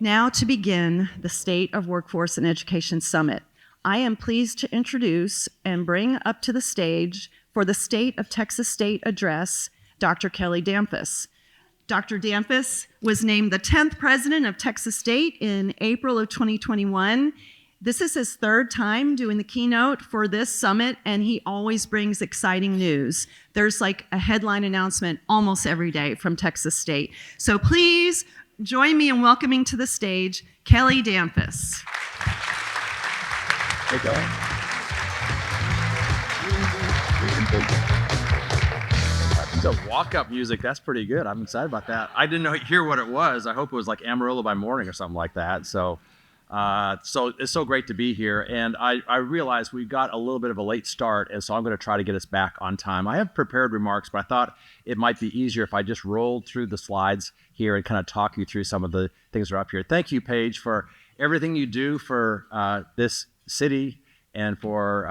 Now to begin the State of Workforce and Education Summit, I am pleased to introduce and bring up to the stage for the State of Texas State address, Dr. Kelly Damphousse. Dr. Damphousse was named the 10th president of Texas State in April of 2021. This is his third time doing the keynote for this summit, and he always brings exciting news. There's like a headline announcement almost every day from Texas State. So please join me in welcoming to the stage Kelly Damphousse. Hey, Kelly. The walk-up music, that's pretty good. I'm excited about that. I didn't hear what it was. I hope it was like Amarillo by Morning or something like that. So it's so great to be here. And I realized we got a little bit of a late start, and so I'm going to try to get us back on time. I have prepared remarks, but I thought it might be easier if I just rolled through the slides here and kind of talk you through some of the things that are up here. Thank you, Paige, for everything you do for this city and for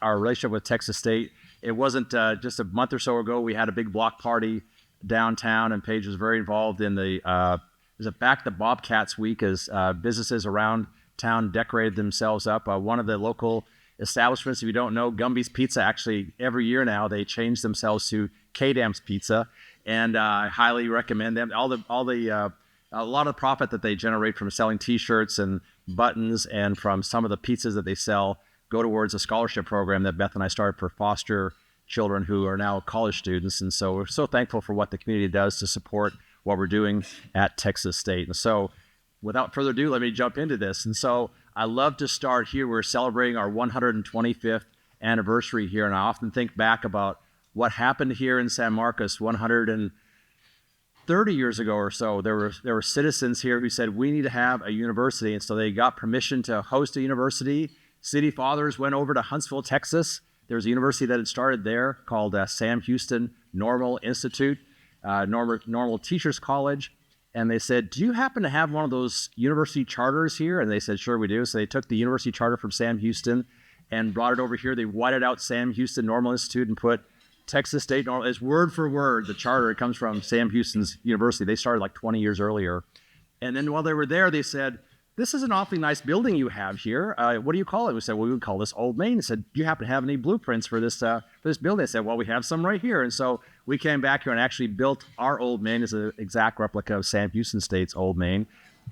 our relationship with Texas State. It wasn't just a month or so ago, we had a big block party downtown, and Paige was very involved in the Back the Bobcats week as businesses around town decorated themselves up. One of the local establishments, if you don't know, Gumby's Pizza, actually every year now they change themselves to K-Dam's Pizza, and I highly recommend them. A lot of the profit that they generate from selling T-shirts and buttons and from some of the pizzas that they sell go towards a scholarship program that Beth and I started for foster children who are now college students. And so we're so thankful for what the community does to support what we're doing at Texas State. And so without further ado, let me jump into this. And so I love to start here. We're celebrating our 125th anniversary here. And I often think back about what happened here in San Marcos 130 years ago or so. There were citizens here who said, we need to have a university. And so they got permission to host a university. City fathers went over to Huntsville, Texas. There was a university that had started there called Sam Houston Normal Institute, Normal Teachers College. And they said, do you happen to have one of those university charters here? And they said, sure, we do. So they took the university charter from Sam Houston and brought it over here. They whited out Sam Houston Normal Institute and put Texas State Normal. It's word for word, the charter. It comes from Sam Houston's university. They started like 20 years earlier. And then while they were there, they said, this is an awfully nice building you have here. What do you call it? We said, well, we would call this Old Main. They said, do you happen to have any blueprints for this building? They said, well, we have some right here. And so we came back here and actually built our Old Main as an exact replica of Sam Houston State's Old Main,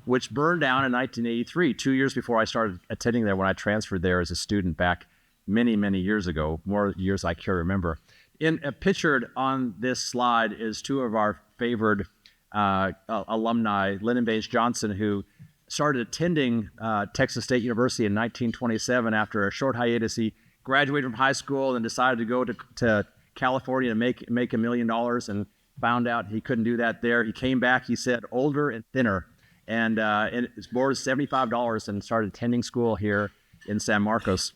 which burned down in 1983, 2 years before I started attending there when I transferred there as a student back many, many years ago, more years I can remember. Pictured on this slide is two of our favored alumni, Lyndon Baines Johnson, who started attending Texas State University in 1927 after a short hiatus. He graduated from high school and decided to go to California to make $1 million and found out he couldn't do that there. He came back, he said, older and thinner, and his board is $75 and started attending school here in San Marcos.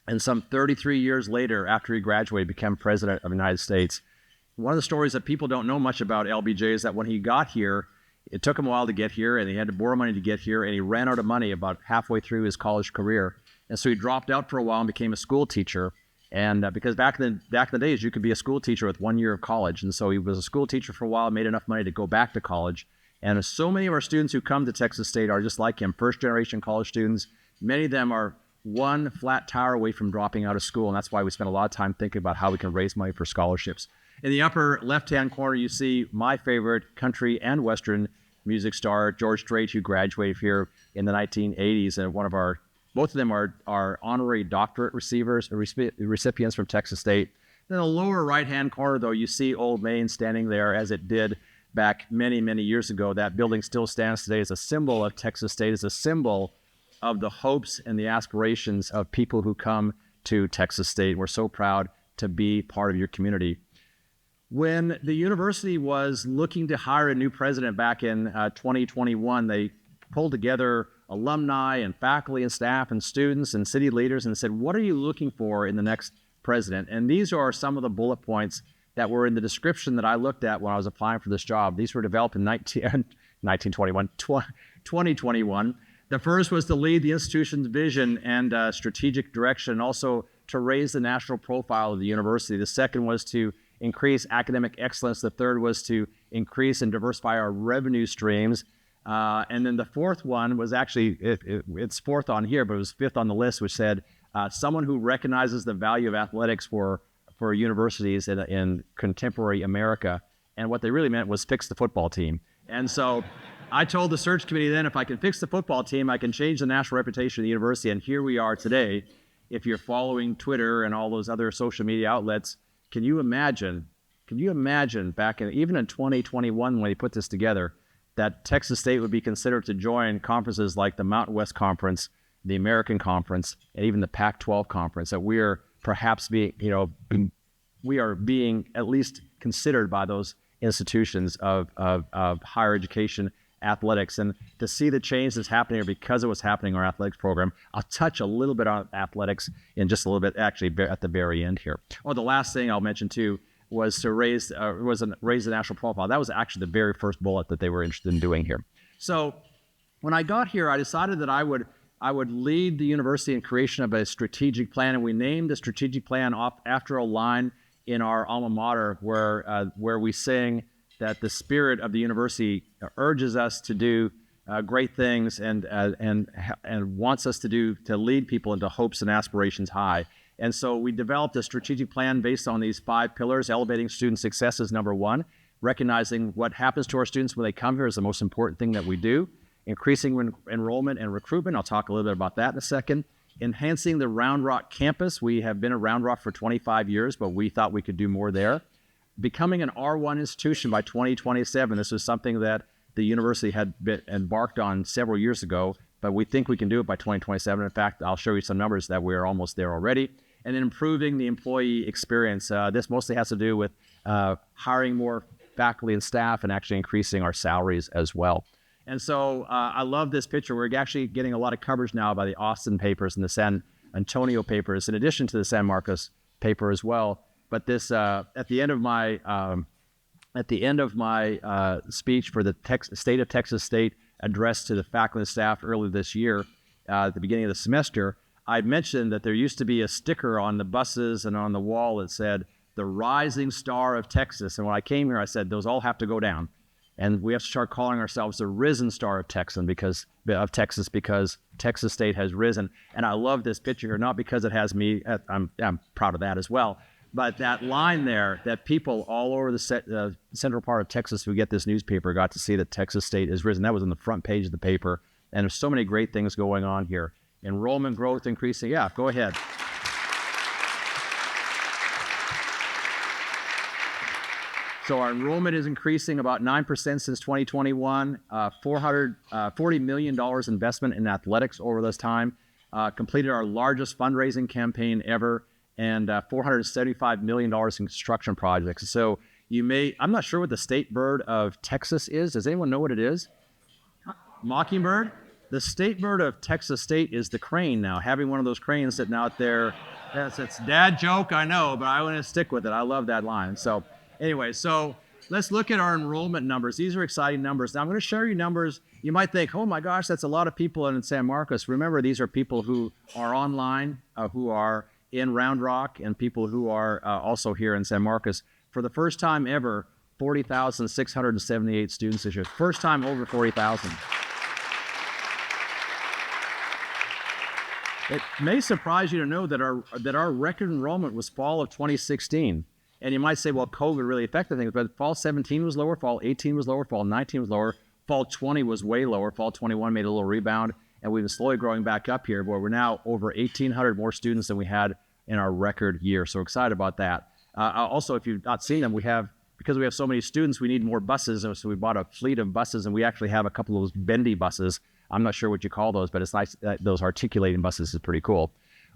And some 33 years later, after he graduated, became president of the United States. One of the stories that people don't know much about LBJ is that when he got here, it took him a while to get here, and he had to borrow money to get here, and he ran out of money about halfway through his college career. And so he dropped out for a while and became a school teacher. And because back in the days, you could be a school teacher with 1 year of college. And so he was a school teacher for a while, made enough money to go back to college. And so many of our students who come to Texas State are just like him, first-generation college students. Many of them are one flat tire away from dropping out of school, and that's why we spend a lot of time thinking about how we can raise money for scholarships. In the upper left-hand corner, you see my favorite country and Western music star, George Strait, who graduated here in the 1980s, and both of them are honorary doctorate recipients from Texas State. In the lower right-hand corner, though, you see Old Main standing there as it did back many, many years ago. That building still stands today as a symbol of Texas State, as a symbol of the hopes and the aspirations of people who come to Texas State. We're so proud to be part of your community. When the university was looking to hire a new president back in 2021, they pulled together alumni and faculty and staff and students and city leaders and said, what are you looking for in the next president? And these are some of the bullet points that were in the description that I looked at when I was applying for this job. These were developed in 2021. The first was to lead the institution's vision and strategic direction, and also to raise the national profile of the university. The second was to increase academic excellence. The third was to increase and diversify our revenue streams. And then the fourth one was actually, it's fourth on here, but it was fifth on the list, which said, someone who recognizes the value of athletics for universities in contemporary America. And what they really meant was fix the football team. And so I told the search committee then, if I can fix the football team, I can change the national reputation of the university. And here we are today. If you're following Twitter and all those other social media outlets, can you imagine back even in 2021 when they put this together, that Texas State would be considered to join conferences like the Mountain West Conference, the American Conference, and even the Pac-12 Conference, that we are perhaps being at least considered by those institutions of higher education athletics. And to see the change that's happening here because of what's happening in our athletics program, I'll touch a little bit on athletics in just a little bit, actually at the very end here. Oh, the last thing I'll mention too was to raise the national profile. That was actually the very first bullet that they were interested in doing here. So when I got here, I decided that I would lead the university in creation of a strategic plan, and we named the strategic plan after a line in our alma mater where we sing that the spirit of the university urges us to do great things and wants us to lead people into hopes and aspirations high. And so we developed a strategic plan based on these 5 pillars. Elevating student success is number 1. Recognizing what happens to our students when they come here is the most important thing that we do. Increasing enrollment and recruitment. I'll talk a little bit about that in a second. Enhancing the Round Rock campus. We have been at Round Rock for 25 years, but we thought we could do more there. Becoming an R1 institution by 2027. This was something that the university had been embarked on several years ago, but we think we can do it by 2027. In fact, I'll show you some numbers that we're almost there already. And then improving the employee experience. This mostly has to do with hiring more faculty and staff and actually increasing our salaries as well. And so I love this picture. We're actually getting a lot of coverage now by the Austin papers and the San Antonio papers, in addition to the San Marcos paper as well. But this at the end of my speech for the State of Texas State address to the faculty and staff earlier this year, at the beginning of the semester, I mentioned that there used to be a sticker on the buses and on the wall that said, "The Rising Star of Texas." And when I came here, I said, those all have to go down. And we have to start calling ourselves the Risen Star of Texas because Texas State has risen. And I love this picture here, not because it has me. I'm proud of that as well. But that line there, that people all over the central part of Texas who get this newspaper got to see that Texas State is risen. That was on the front page of the paper. And there's so many great things going on here. Enrollment growth increasing. Yeah, go ahead. So our enrollment is increasing about 9% since 2021. $440 million investment in athletics over this time. Completed our largest fundraising campaign ever, and $475 million in construction projects. So I'm not sure what the state bird of Texas is. Does anyone know what it is? Mockingbird? The state bird of Texas State is the crane now, having one of those cranes sitting out there. Yes, it's a dad joke, I know, but I want to stick with it. I love that line. So anyway, so let's look at our enrollment numbers. These are exciting numbers. Now I'm going to show you numbers. You might think, oh my gosh, that's a lot of people in San Marcos. Remember, these are people who are online, who are in Round Rock, and people who are also here in San Marcos. For the first time ever, 40,678 students this year. First time over 40,000. It may surprise you to know that our record enrollment was fall of 2016. And you might say, well, COVID really affected things, but fall 17 was lower, fall 18 was lower, fall 19 was lower, fall 20 was way lower, fall 21 made a little rebound, and we've been slowly growing back up here, where we're now over 1,800 more students than we had in our record year. So excited about that. Also, if you've not seen them, because we have so many students, we need more buses, so we bought a fleet of buses, and we actually have a couple of those bendy buses. I'm not sure what you call those, but it's nice. Those articulating buses is pretty cool.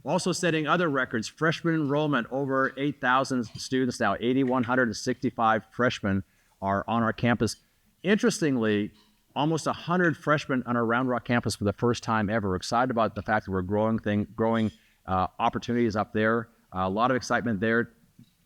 Also setting other records, freshman enrollment, over 8,000 students now, 8,165 freshmen are on our campus. Interestingly, almost 100 freshmen on our Round Rock campus for the first time ever. We're excited about the fact that we're growing opportunities up there. A lot of excitement there.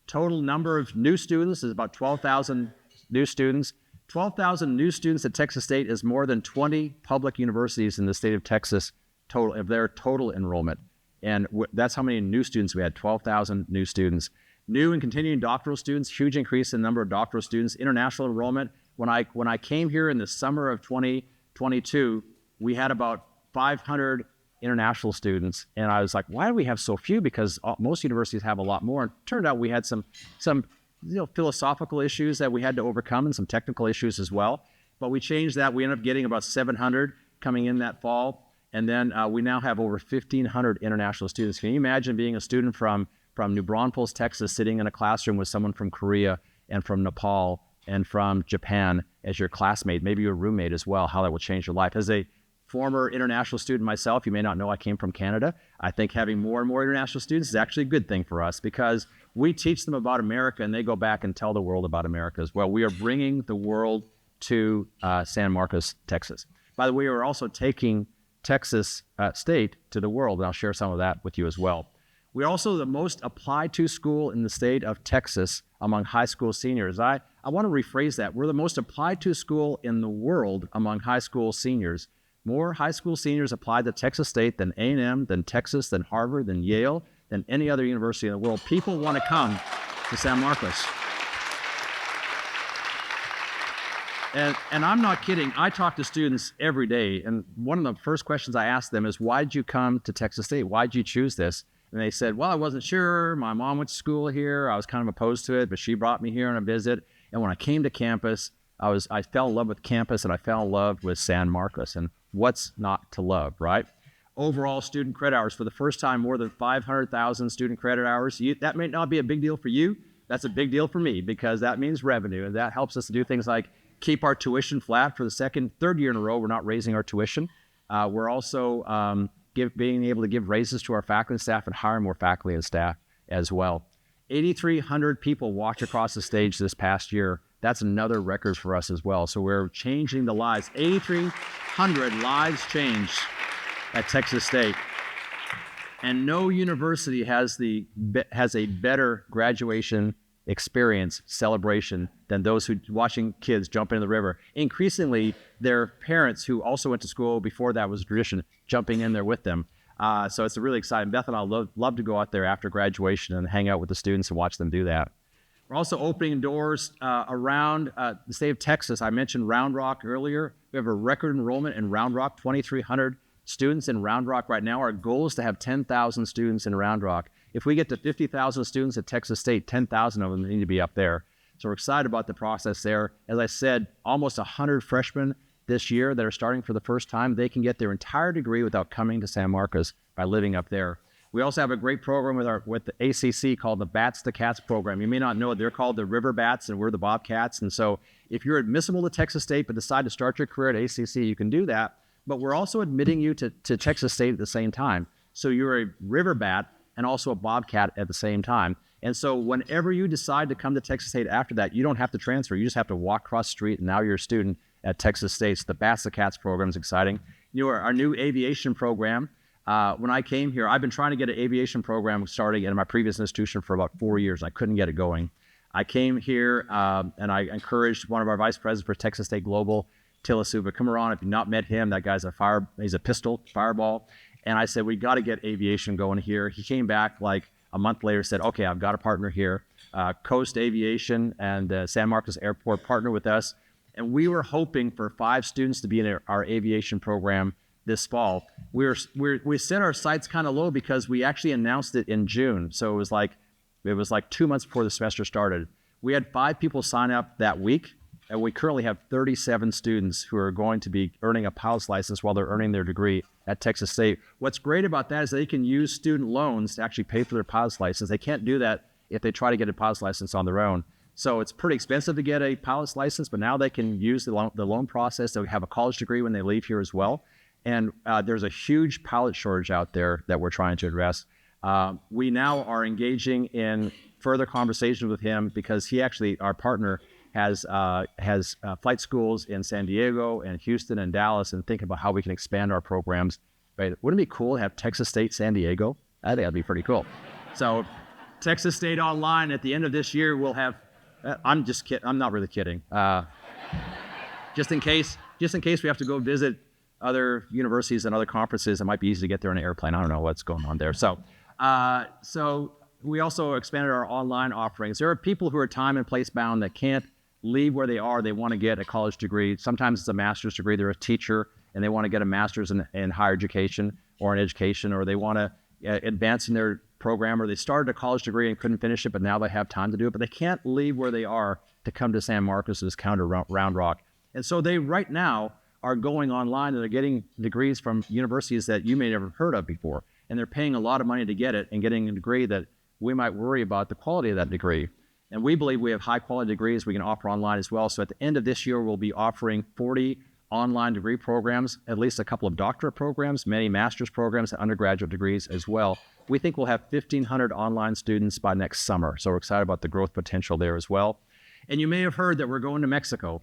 Total number of new students is about 12,000 new students. 12,000 new students at Texas State is more than 20 public universities in the state of Texas total of their total enrollment. And that's how many new students we had, 12,000 new students. New and continuing doctoral students, huge increase in the number of doctoral students. International enrollment. When I came here in the summer of 2020, 22, we had about 500 international students. And I was like, why do we have so few? Because most universities have a lot more. And it turned out we had some philosophical issues that we had to overcome and some technical issues as well. But we changed that. We ended up getting about 700 coming in that fall. And then we now have over 1,500 international students. Can you imagine being a student from New Braunfels, Texas, sitting in a classroom with someone from Korea and from Nepal and from Japan as your classmate, maybe your roommate as well, how that will change your life. As a former international student myself, you may not know I came from Canada. I think having more and more international students is actually a good thing for us because we teach them about America and they go back and tell the world about America as well. We are bringing the world to San Marcos, Texas. By the way, we're also taking Texas State to the world, and I'll share some of that with you as well. We're also the most applied to school in the state of Texas among high school seniors. I want to rephrase that. We're the most applied to school in the world among high school seniors. More high school seniors applied to Texas State than A&M, than Texas, than Harvard, than Yale, than any other university in the world. People want to come to San Marcos. And I'm not kidding. I talk to students every day, and one of the first questions I ask them is, why did you come to Texas State? Why did you choose this? And they said, well, I wasn't sure. My mom went to school here. I was kind of opposed to it, but she brought me here on a visit. And when I came to campus, I fell in love with campus, and I fell in love with San Marcos. And what's not to love, right? Overall student credit hours, for the first time, more than 500,000 student credit hours. That may not be a big deal for you. That's a big deal for me because that means revenue, and that helps us to do things like keep our tuition flat for the third year in a row. We're not raising our tuition. We're also being able to give raises to our faculty and staff and hire more faculty and staff as well. 8,300 people walked across the stage this past year. That's another record for us as well. So we're changing the lives. 8,300 lives changed at Texas State. And no university has a better graduation experience, celebration, than those who watching kids jump into the river. Increasingly, their parents who also went to school before that was a tradition, jumping in there with them. So it's really exciting. Beth and I love to go out there after graduation and hang out with the students and watch them do that. We're also opening doors around the state of Texas. I mentioned Round Rock earlier. We have a record enrollment in Round Rock, 2,300 students in Round Rock right now. Our goal is to have 10,000 students in Round Rock. If we get to 50,000 students at Texas State, 10,000 of them need to be up there. So we're excited about the process there. As I said, almost 100 freshmen this year that are starting for the first time. They can get their entire degree without coming to San Marcos by living up there. We also have a great program with the ACC called the Bats to Cats program. You may not know it. They're called the River Bats, and we're the Bobcats. And so if you're admissible to Texas State but decide to start your career at ACC, you can do that. But we're also admitting you to Texas State at the same time. So you're a River Bat and also a Bobcat at the same time. And so whenever you decide to come to Texas State after that, you don't have to transfer. You just have to walk across the street, and now you're a student at Texas State. So the Bats to Cats program is exciting. Our new aviation program. When I came here, I've been trying to get an aviation program starting in my previous institution for about 4 years. I couldn't get it going. I came here and I encouraged one of our vice presidents for Texas State Global, Tilasuba, come around. If you've not met him, that guy's he's a pistol, fireball. And I said, we got to get aviation going here. He came back like a month later, said, okay, I've got a partner here. Coast Aviation and San Marcos Airport partner with us. And we were hoping for 5 students to be in our aviation program this fall. We set our sights kind of low because we actually announced it in June. So it was like 2 months before the semester started. We had 5 people sign up that week, and we currently have 37 students who are going to be earning a pilot's license while they're earning their degree at Texas State. What's great about that is they can use student loans to actually pay for their pilot's license. They can't do that if they try to get a pilot's license on their own. So it's pretty expensive to get a pilot's license, but now they can use the loan process. They'll have a college degree when they leave here as well. And there's a huge pilot shortage out there that we're trying to address. We now are engaging in further conversations with him because he actually, our partner, has flight schools in San Diego and Houston and Dallas, and thinking about how we can expand our programs. Right? Wouldn't it be cool to have Texas State, San Diego? I think that'd be pretty cool. So Texas State Online at the end of this year, we'll have, I'm just kidding. I'm not really kidding. Just in case we have to go visit other universities and other conferences, it might be easy to get there on an airplane. I don't know what's going on there. So we also expanded our online offerings. There are people who are time and place bound that can't leave where they are. They want to get a college degree. Sometimes it's a master's degree. They're a teacher and they want to get a master's in higher education or in education, or they want to advance in their program, or they started a college degree and couldn't finish it, but now they have time to do it. But they can't leave where they are to come to San Marcos' Counter Round Rock. And so they right now are going online and they're getting degrees from universities that you may never heard of before. And they're paying a lot of money to get it and getting a degree that we might worry about the quality of that degree. And we believe we have high quality degrees we can offer online as well. So at the end of this year, we'll be offering 40 online degree programs, at least a couple of doctorate programs, many master's programs, and undergraduate degrees as well. We think we'll have 1,500 online students by next summer. So we're excited about the growth potential there as well. And you may have heard that we're going to Mexico.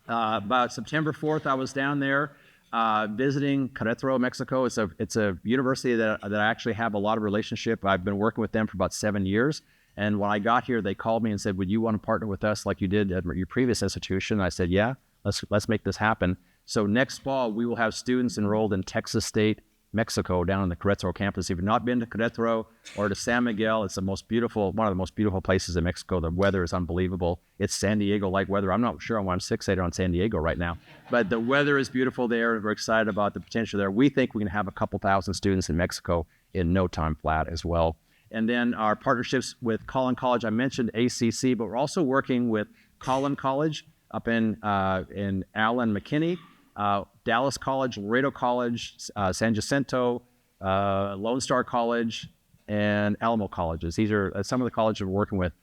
About September 4th, I was down there visiting Querétaro, Mexico. It's a university that I actually have a lot of relationship. I've been working with them for about 7 years. And when I got here, they called me and said, would you want to partner with us like you did at your previous institution? And I said, yeah, let's make this happen. So next fall, we will have students enrolled in Texas State, Mexico, down on the Querétaro campus. If you've not been to Querétaro or to San Miguel, it's one of the most beautiful places in Mexico. The weather is unbelievable. It's San Diego-like weather. I'm not sure why I'm fixated on San Diego right now, but the weather is beautiful there. We're excited about the potential there. We think we can have a couple thousand students in Mexico in no time flat as well. And then our partnerships with Collin College. I mentioned ACC, but we're also working with Collin College up in Allen, McKinney, Dallas College, Laredo College, San Jacinto, Lone Star College, and Alamo colleges. These are some of the colleges we're working with.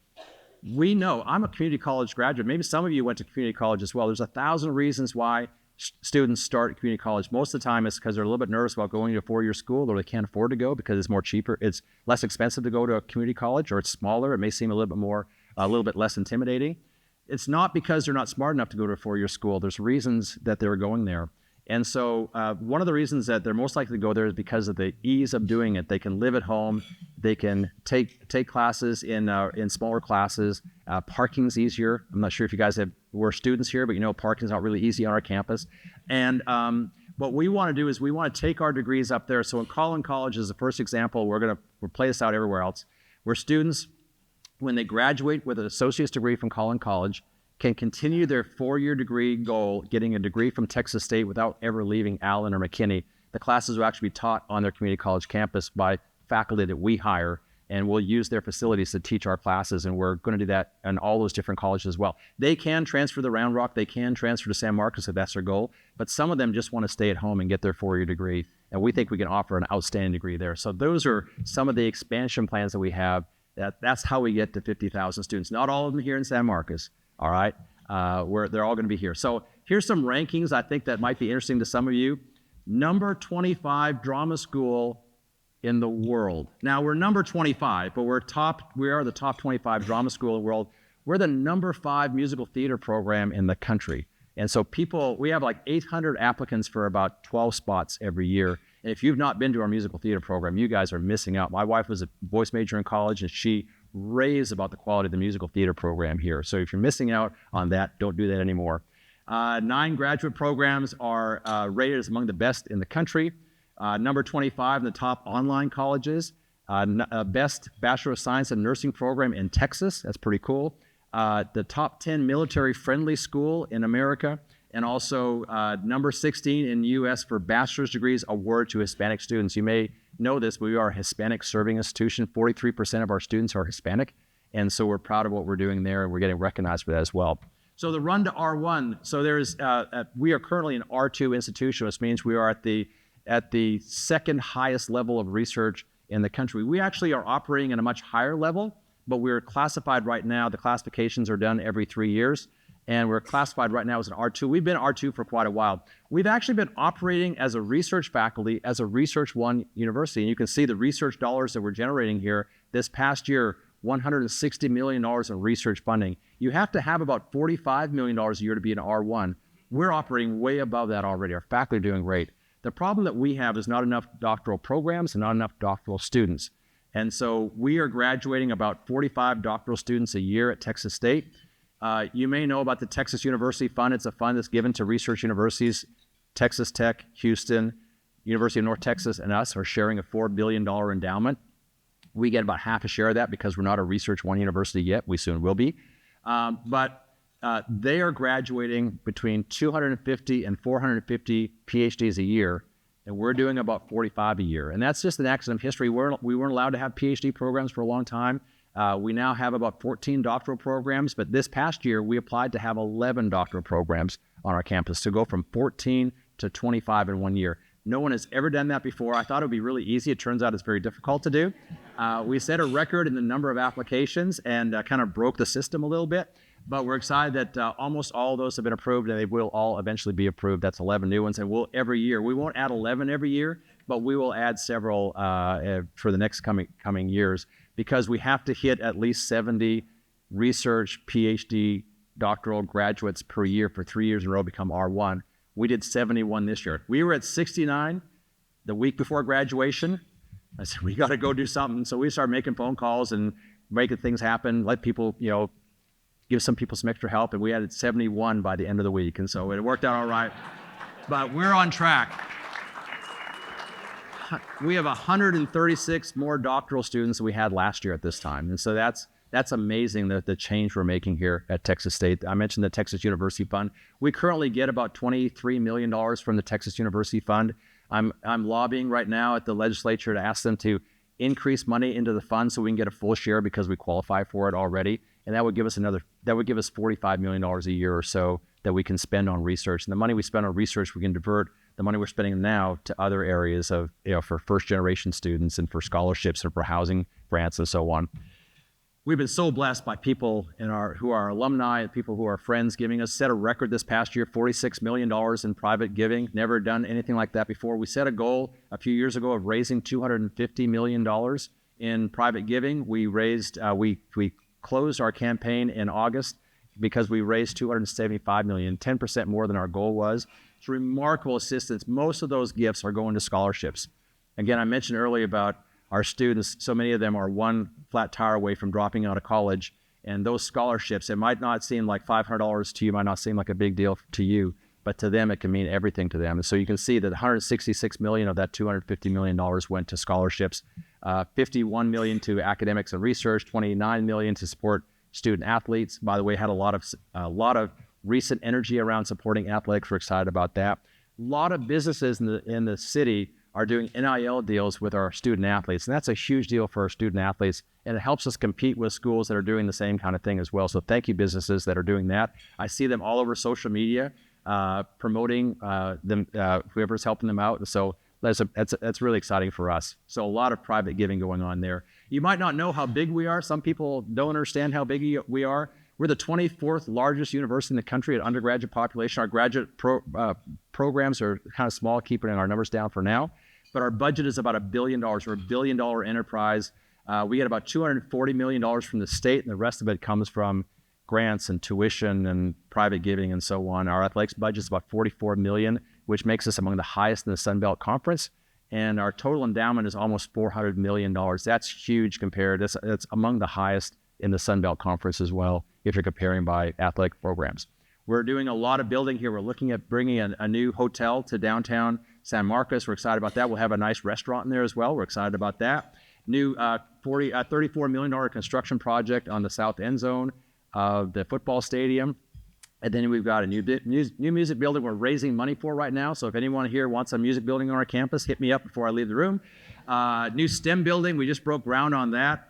We know, I'm a community college graduate. Maybe some of you went to community college as well. There's 1,000 reasons why students start at community college. Most of the time it's because they're a little bit nervous about going to a four-year school, or they can't afford to go because it's more cheaper. It's less expensive to go to a community college, or it's smaller. It may seem a little bit less intimidating. It's not because they're not smart enough to go to a four-year school. There's reasons that they're going there. And so one of the reasons that they're most likely to go there is because of the ease of doing it. They can live at home. They can take classes in smaller classes. Parking's easier. I'm not sure if you guys were students here, but you know parking's not really easy on our campus. And what we want to do is we want to take our degrees up there. So in Collin College is the first example. We'll play this out everywhere else, where students, when they graduate with an associate's degree from Collin College, can continue their four-year degree goal, getting a degree from Texas State without ever leaving Allen or McKinney. The classes will actually be taught on their community college campus by faculty that we hire, and we'll use their facilities to teach our classes, and we're going to do that in all those different colleges as well. They can transfer to Round Rock, they can transfer to San Marcos if that's their goal, but some of them just want to stay at home and get their four-year degree, and we think we can offer an outstanding degree there. So those are some of the expansion plans that we have. That's how we get to 50,000 students. Not all of them here in San Marcos. All right, where they're all going to be here. So here's some rankings I think that might be interesting to some of you. Number 25 drama school in the world. Now we're number 25, but we are the top 25 drama school in the world. We're the number 5 musical theater program in the country. And so we have like 800 applicants for about 12 spots every year. And if you've not been to our musical theater program, you guys are missing out. My wife was a voice major in college, and she raves about the quality of the musical theater program here. So if you're missing out on that, don't do that anymore. 9 graduate programs are rated as among the best in the country. Number 25 in the top online colleges. Best Bachelor of Science in Nursing program in Texas. That's pretty cool. The top 10 military-friendly school in America. And also number 16 in the U.S. for bachelor's degrees awarded to Hispanic students. You may know this, but we are a Hispanic serving institution. 43% of our students are Hispanic, and so we're proud of what we're doing there, and we're getting recognized for that as well. So the run to R1. So we are currently an R2 institution, which means we are at the second highest level of research in the country. We actually are operating at a much higher level, but we're classified right now. The classifications are done every 3 years. And we're classified right now as an R2. We've been R2 for quite a while. We've actually been operating as a research faculty, as a Research One university. And you can see the research dollars that we're generating here. This past year, $160 million in research funding. You have to have about $45 million a year to be an R1. We're operating way above that already. Our faculty are doing great. The problem that we have is not enough doctoral programs and not enough doctoral students. And so we are graduating about 45 doctoral students a year at Texas State. You may know about the Texas University Fund. It's a fund that's given to research universities. Texas Tech, Houston, University of North Texas, and us are sharing a $4 billion endowment. We get about half a share of that because we're not a Research One university yet. We soon will be. But They are graduating between 250 and 450 PhDs a year, and we're doing about 45 a year. And that's just an accident of history. We weren't allowed to have PhD programs for a long time. We now have about 14 doctoral programs, but this past year we applied to have 11 doctoral programs on our campus, to go from 14 to 25 in 1 year. No one has ever done that before. I thought it would be really easy. It turns out it's very difficult to do. We set a record in the number of applications and kind of broke the system a little bit. But we're excited that almost all of those have been approved, and they will all eventually be approved. That's 11 new ones, and we'll every year. We won't add 11 every year, but we will add several for the next coming years, because we have to hit at least 70 research PhD doctoral graduates per year for 3 years in a row, become R1. We did 71 this year. We were at 69 the week before graduation. I said, we got to go do something. So we started making phone calls and making things happen, let people, give some people some extra help, and we added 71 by the end of the week, and so it worked out all right. But we're on track. We have 136 more doctoral students than we had last year at this time, and so that's amazing, the change we're making here at Texas State. I mentioned the Texas University Fund. We currently get about $23 million from the Texas University Fund. I'm lobbying right now at the legislature to ask them to increase money into the fund so we can get a full share, because we qualify for it already. And that would give us $45 million a year or so that we can spend on research. And the money we spend on research, we can divert the money we're spending now to other areas of, for first generation students and for scholarships and for housing grants and so on. We've been so blessed by people who are alumni and people who are friends giving us. Set a record this past year, $46 million in private giving. Never done anything like that before. We set a goal a few years ago of raising $250 million in private giving. We raised, we closed our campaign in August because we raised $275 million, 10% more than our goal was. It's remarkable assistance. Most of those gifts are going to scholarships. Again, I mentioned earlier about our students. So many of them are one flat tire away from dropping out of college. And those scholarships, it might not seem like $500 to you, might not seem like a big deal to you, but to them, it can mean everything to them. And so you can see that $166 million of that $250 million went to scholarships, $51 million to academics and research, $29 million to support student athletes. By the way, had a lot of recent energy around supporting athletics. We're excited about that. A lot of businesses in the city are doing NIL deals with our student athletes, and that's a huge deal for our student athletes, and it helps us compete with schools that are doing the same kind of thing as well. So thank you, businesses that are doing that. I see them all over social media, promoting them, whoever's helping them out. So that's really exciting for us. So a lot of private giving going on there. You might not know how big we are. Some people don't understand how big we are. We're the 24th largest university in the country at undergraduate population. Our graduate programs are kind of small, keeping our numbers down for now. But our budget is about $1 billion. We're a $1 billion enterprise. We get about $240 million from the state, and the rest of it comes from grants and tuition and private giving and so on. Our athletics budget is about $44 million, which makes us among the highest in the Sun Belt Conference. And our total endowment is almost $400 million. That's huge compared. That's among the highest in the Sun Belt Conference as well, if you're comparing by athletic programs. We're doing a lot of building here. We're looking at bringing a new hotel to downtown San Marcos. We're excited about that. We'll have a nice restaurant in there as well. We're excited about that. New $34 million construction project on the south end zone of the football stadium. And then we've got a new music building we're raising money for right now. So if anyone here wants a music building on our campus, hit me up before I leave the room. New STEM building, we just broke ground on that.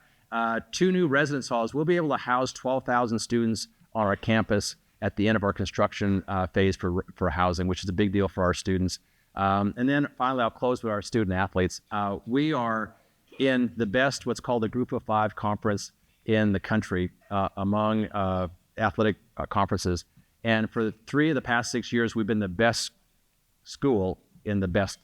2 new residence halls. We'll be able to house 12,000 students on our campus at the end of our construction phase for housing, which is a big deal for our students. And then finally, I'll close with our student athletes. We are in the best, what's called the Group of 5 conference in the country among athletic conferences. And for 3 of the past 6 years, we've been the best school in the best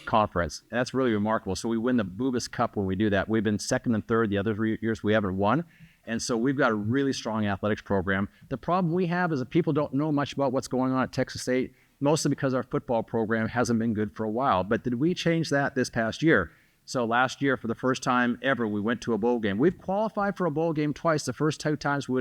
conference. And that's really remarkable. So we win the Bubas Cup when we do that. We've been 2nd and 3rd the other 3 years we haven't won. And so we've got a really strong athletics program. The problem we have is that people don't know much about what's going on at Texas State, mostly because our football program hasn't been good for a while. But did we change that this past year? So last year, for the first time ever, we went to a bowl game. We've qualified for a bowl game twice. The first 2 times we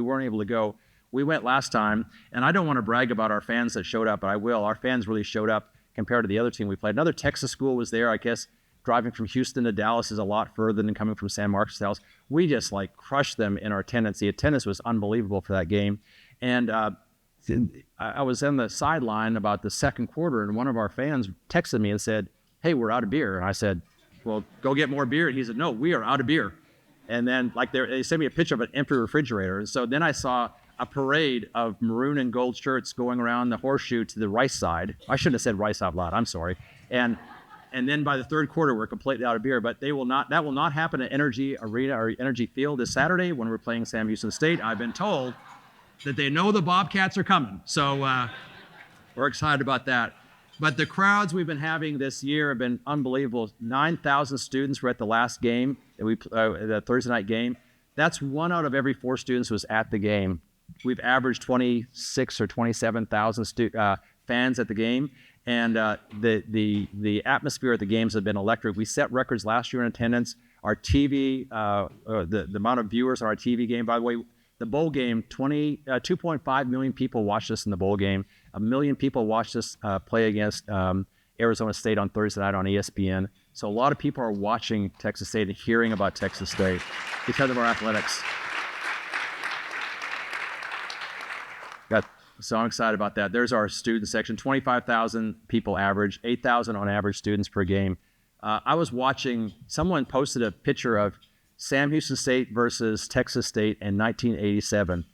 weren't able to go. We went last time, and I don't want to brag about our fans that showed up, but I will. Our fans really showed up compared to the other team we played. Another Texas school was there. I guess driving from Houston to Dallas is a lot further than coming from San Marcos to Dallas. We just crushed them in our attendance. The attendance was unbelievable for that game. And I was on the sideline about the second quarter, and one of our fans texted me and said, "Hey, we're out of beer." And I said, "Well, go get more beer." And he said, "No, we are out of beer." And then they sent me a picture of an empty refrigerator. And so then I saw a parade of maroon and gold shirts going around the horseshoe to the Rice side. I shouldn't have said Rice out loud. I'm sorry. And then by the third quarter, we're completely out of beer. But that will not happen at Energy Arena or Energy Field this Saturday when we're playing Sam Houston State. I've been told that they know the Bobcats are coming. So we're excited about that. But the crowds we've been having this year have been unbelievable. 9,000 students were at the last game, the Thursday night game. That's 1 out of every 4 students who was at the game. We've averaged 26 or 27,000 fans at the game. And the atmosphere at the games has been electric. We set records last year in attendance. Our TV, the amount of viewers on our TV game, by the way, the bowl game, 2.5 million people watched us in the bowl game. 1 million people watched us play against Arizona State on Thursday night on ESPN. So a lot of people are watching Texas State and hearing about Texas State because of our athletics. So I'm excited about that. There's our student section, 25,000 people average, 8,000 on average students per game. I was watching, someone posted a picture of Sam Houston State versus Texas State in 1987.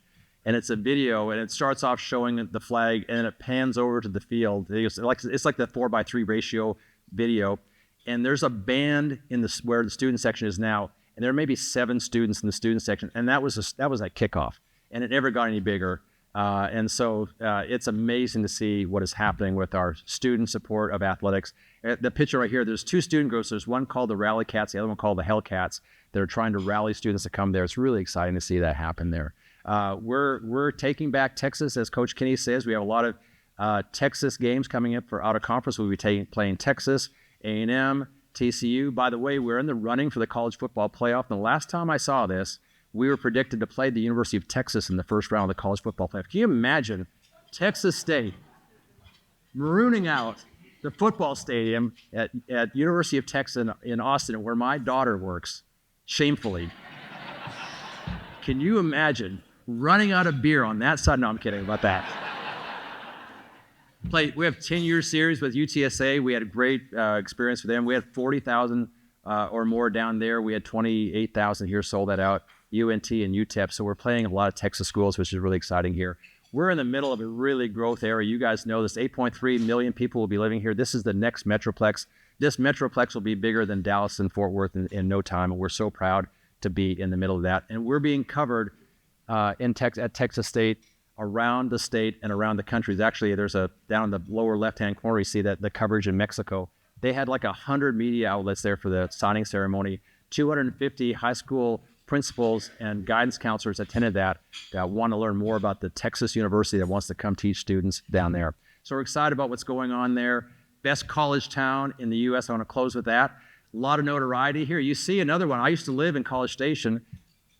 And it's a video, and it starts off showing the flag, and then it pans over to the field. It's like the 4:3 ratio video. And there's a band where the student section is now, and there may be 7 students in the student section, and that was at kickoff, and it never got any bigger. And so it's amazing to see what is happening with our student support of athletics. The picture right here, there's 2 student groups. There's one called the Rally Cats, the other one called the Hellcats. They're trying to rally students to come there. It's really exciting to see that happen there. We're taking back Texas, as Coach Kinney says. We have a lot of Texas games coming up for out of conference. We'll be playing Texas, A&M, TCU. By the way, we're in the running for the college football playoff. And the last time I saw this, we were predicted to play the University of Texas in the first round of the college football playoff. Can you imagine Texas State marooning out the football stadium at University of Texas in Austin, where my daughter works, shamefully? Can you imagine running out of beer on that side? No, I'm kidding about that. We have 10-year series with UTSA. We had a great experience with them. We had 40,000 or more down there. We had 28,000 here, sold that out. UNT and UTEP. So we're playing a lot of Texas schools, which is really exciting here. We're in the middle of a really growth area. You guys know this. 8.3 million people will be living here. This is the next Metroplex. This Metroplex will be bigger than Dallas and Fort Worth in no time, and we're so proud to be in the middle of that. And we're being covered at Texas State, around the state and around the country. Actually, down in the lower left-hand corner, you see that the coverage in Mexico. They had like 100 media outlets there for the signing ceremony. 250 high school principals and guidance counselors attended that want to learn more about the Texas University that wants to come teach students down there. So we're excited about what's going on there. Best college town in the U.S. I want to close with that. A lot of notoriety here. You see another one. I used to live in College Station.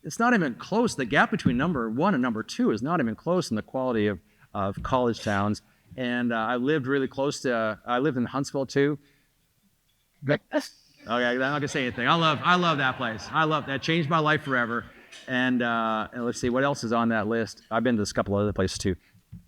It's not even close. The gap between number 1 and number 2 is not even close in the quality of college towns. And I lived really close to, I lived in Huntsville too. Okay, I'm not gonna say anything. I love that place. I love that. Changed my life forever. And let's see, what else is on that list? I've been to a couple other places too.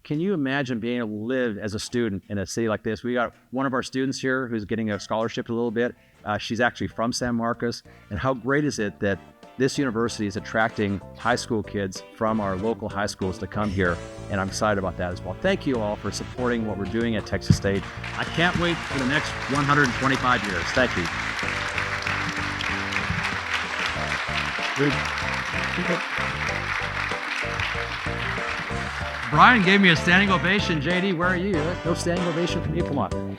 Can you imagine being able to live as a student in a city like this? We got one of our students here who's getting a scholarship a little bit. She's actually from San Marcos. And how great is it that this university is attracting high school kids from our local high schools to come here, and I'm excited about that as well. Thank you all for supporting what we're doing at Texas State. I can't wait for the next 125 years. Thank you. Brian gave me a standing ovation. JD, where are you? No standing ovation from you. Come on.